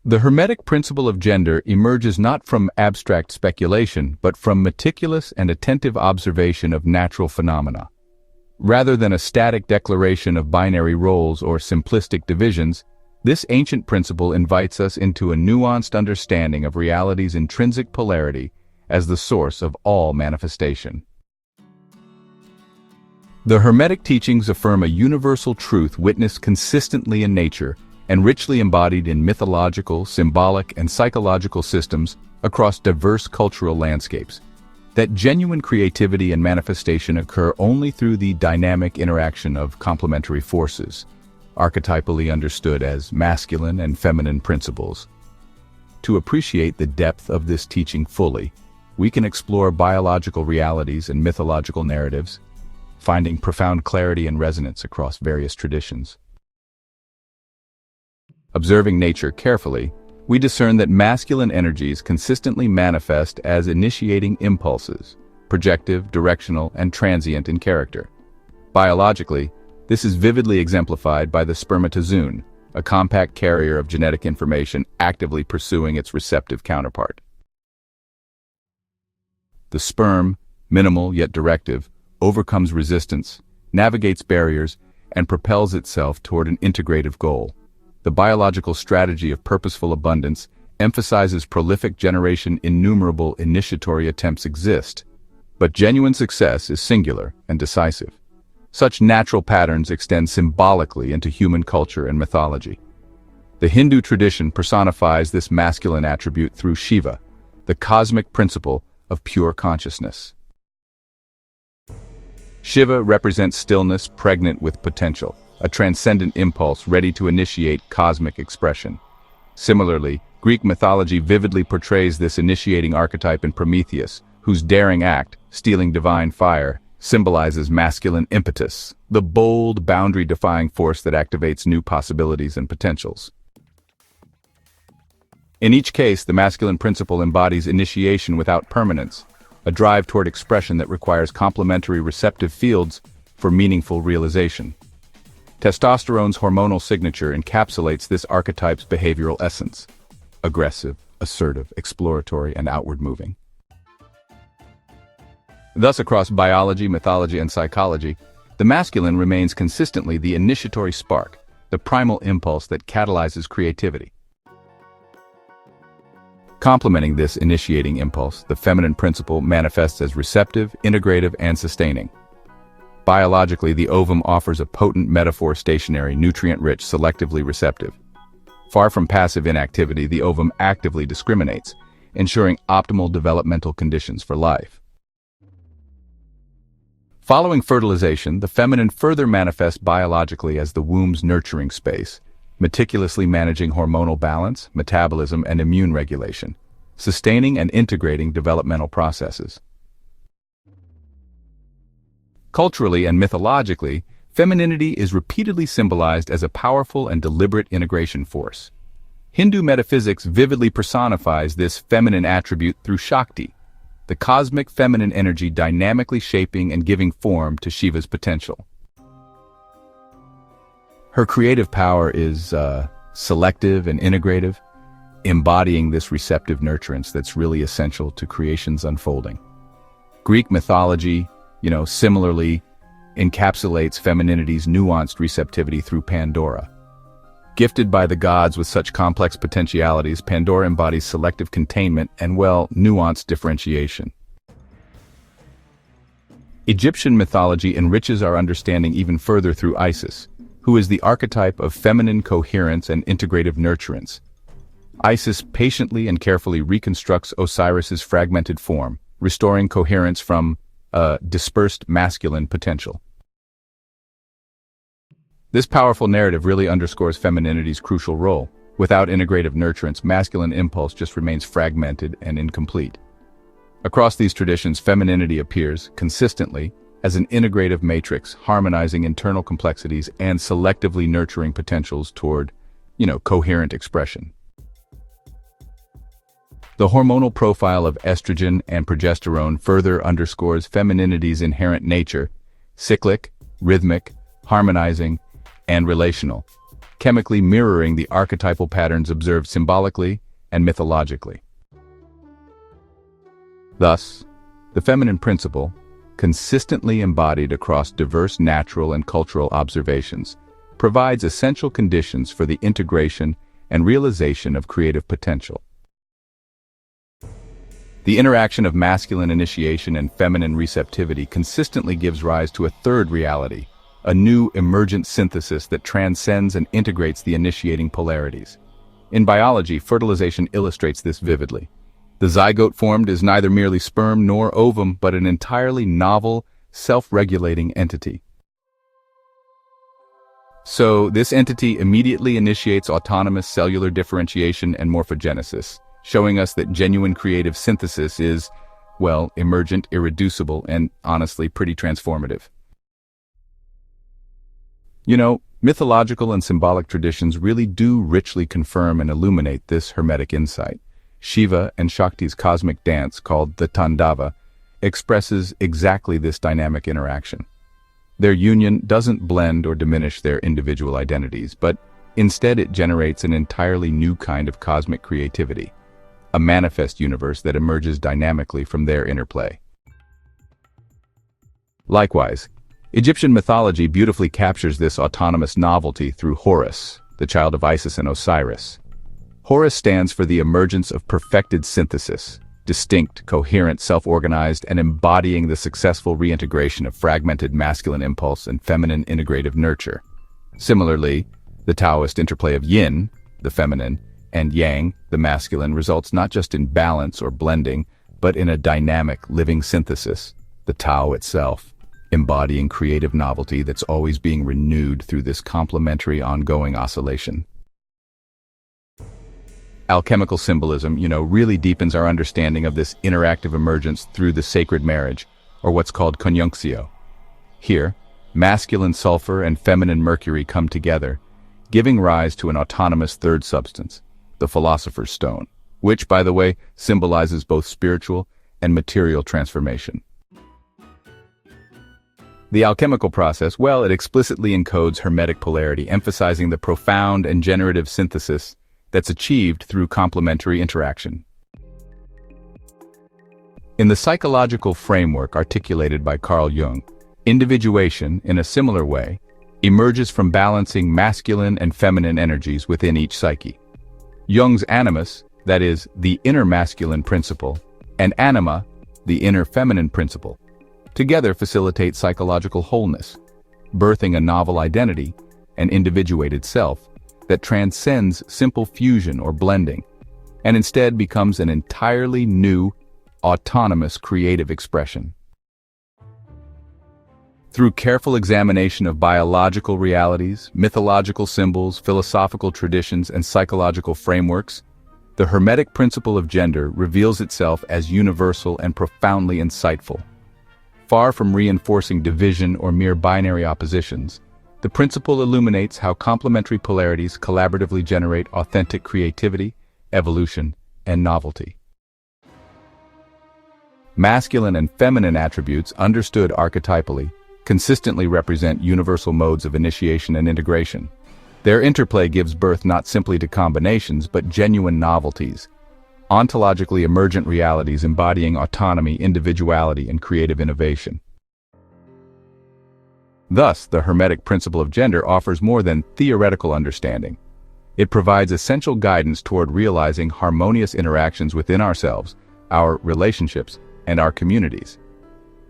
The Hermetic Principle of Gender emerges not from abstract speculation, but from meticulous and attentive observation of natural phenomena. Rather than a static declaration of binary roles or simplistic divisions, this ancient principle invites us into a nuanced understanding of reality's intrinsic polarity as the source of all manifestation. The Hermetic teachings affirm a universal truth witnessed consistently in nature and richly embodied in mythological, symbolic, and psychological systems across diverse cultural landscapes, that genuine creativity and manifestation occur only through the dynamic interaction of complementary forces, archetypally understood as masculine and feminine principles. To appreciate the depth of this teaching fully, we can explore biological realities and mythological narratives, finding profound clarity and resonance across various traditions. Observing nature carefully, we discern that masculine energies consistently manifest as initiating impulses, projective, directional, and transient in character. Biologically, this is vividly exemplified by the spermatozoon, a compact carrier of genetic information actively pursuing its receptive counterpart. The sperm, minimal yet directive, overcomes resistance, navigates barriers, and propels itself toward an integrative goal. The biological strategy of purposeful abundance emphasizes prolific generation. Innumerable initiatory attempts exist, but genuine success is singular and decisive. Such natural patterns extend symbolically into human culture and mythology. The Hindu tradition personifies this masculine attribute through Shiva, the cosmic principle of pure consciousness. Shiva represents stillness pregnant with potential, a transcendent impulse ready to initiate cosmic expression. Similarly, Greek mythology vividly portrays this initiating archetype in Prometheus, whose daring act, stealing divine fire, symbolizes masculine impetus, the bold, boundary-defying force that activates new possibilities and potentials. In each case, the masculine principle embodies initiation without permanence, a drive toward expression that requires complementary receptive fields for meaningful realization. Testosterone's hormonal signature encapsulates this archetype's behavioral essence: aggressive, assertive, exploratory, and outward-moving. Thus, across biology, mythology, and psychology, the masculine remains consistently the initiatory spark, the primal impulse that catalyzes creativity. Complementing this initiating impulse, the feminine principle manifests as receptive, integrative, and sustaining. Biologically, the ovum offers a potent metaphor: stationary, nutrient-rich, selectively receptive. Far from passive inactivity, the ovum actively discriminates, ensuring optimal developmental conditions for life. Following fertilization, the feminine further manifests biologically as the womb's nurturing space, meticulously managing hormonal balance, metabolism, and immune regulation, sustaining and integrating developmental processes. Culturally and mythologically, femininity is repeatedly symbolized as a powerful and deliberate integration force. Hindu metaphysics vividly personifies this feminine attribute through Shakti, the cosmic feminine energy dynamically shaping and giving form to Shiva's potential. Her creative power is selective and integrative, embodying this receptive nurturance that's really essential to creation's unfolding. Greek mythology, similarly encapsulates femininity's nuanced receptivity through Pandora. Gifted by the gods with such complex potentialities, Pandora embodies selective containment and, nuanced differentiation. Egyptian mythology enriches our understanding even further through Isis, who is the archetype of feminine coherence and integrative nurturance. Isis patiently and carefully reconstructs Osiris's fragmented form, restoring coherence from dispersed masculine potential. This powerful narrative really underscores femininity's crucial role. Without integrative nurturance, masculine impulse just remains fragmented and incomplete. Across these traditions, femininity appears, consistently, as an integrative matrix, harmonizing internal complexities and selectively nurturing potentials toward, coherent expression. The hormonal profile of estrogen and progesterone further underscores femininity's inherent nature: cyclic, rhythmic, harmonizing, and relational. chemically mirroring the archetypal patterns observed symbolically and mythologically. Thus, the feminine principle, consistently embodied across diverse natural and cultural observations, provides essential conditions for the integration and realization of creative potential. The interaction of masculine initiation and feminine receptivity consistently gives rise to a third reality, a new emergent synthesis that transcends and integrates the initiating polarities. In biology, fertilization illustrates this vividly. The zygote formed is neither merely sperm nor ovum, but an entirely novel, self-regulating entity. So, this entity immediately initiates autonomous cellular differentiation and morphogenesis, showing us that genuine creative synthesis is, well, emergent, irreducible, and honestly pretty transformative. You know, mythological and symbolic traditions really do richly confirm and illuminate this Hermetic insight. Shiva and Shakti's cosmic dance, called the Tandava, expresses exactly this dynamic interaction. Their union doesn't blend or diminish their individual identities, but instead it generates an entirely new kind of cosmic creativity, a manifest universe that emerges dynamically from their interplay. Likewise, Egyptian mythology beautifully captures this autonomous novelty through Horus, the child of Isis and Osiris. Horus stands for the emergence of perfected synthesis, distinct, coherent, self-organized, and embodying the successful reintegration of fragmented masculine impulse and feminine integrative nurture. Similarly, the Taoist interplay of yin, the feminine, and yang, the masculine, results not just in balance or blending, but in a dynamic, living synthesis, the Tao itself, embodying creative novelty that's always being renewed through this complementary ongoing oscillation. Alchemical symbolism, really deepens our understanding of this interactive emergence through the sacred marriage, or what's called conjunctio. Here, masculine sulfur and feminine mercury come together, giving rise to an autonomous third substance, the philosopher's stone, which, by the way, symbolizes both spiritual and material transformation. The alchemical process, well, it explicitly encodes Hermetic polarity, emphasizing the profound and generative synthesis that's achieved through complementary interaction. In the psychological framework articulated by Carl Jung, individuation, in a similar way, emerges from balancing masculine and feminine energies within each psyche. Jung's animus, that is, the inner masculine principle, and anima, the inner feminine principle, together facilitate psychological wholeness, birthing a novel identity, an individuated self, that transcends simple fusion or blending, and instead becomes an entirely new, autonomous creative expression. Through careful examination of biological realities, mythological symbols, philosophical traditions, and psychological frameworks, the Hermetic Principle of Gender reveals itself as universal and profoundly insightful. Far from reinforcing division or mere binary oppositions, the principle illuminates how complementary polarities collaboratively generate authentic creativity, evolution, and novelty. Masculine and feminine attributes, understood archetypally, consistently represent universal modes of initiation and integration. Their interplay gives birth not simply to combinations, but genuine novelties, ontologically emergent realities embodying autonomy, individuality, and creative innovation. Thus, the Hermetic Principle of Gender offers more than theoretical understanding. It provides essential guidance toward realizing harmonious interactions within ourselves, our relationships, and our communities.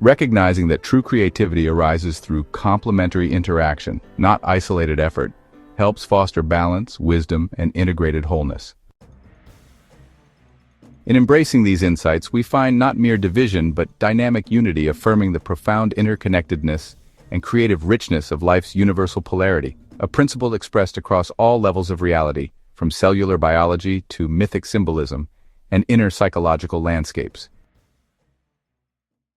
Recognizing that true creativity arises through complementary interaction, not isolated effort, helps foster balance, wisdom, and integrated wholeness. In embracing these insights, we find not mere division but dynamic unity, affirming the profound interconnectedness and creative richness of life's universal polarity, a principle expressed across all levels of reality, from cellular biology to mythic symbolism and inner psychological landscapes.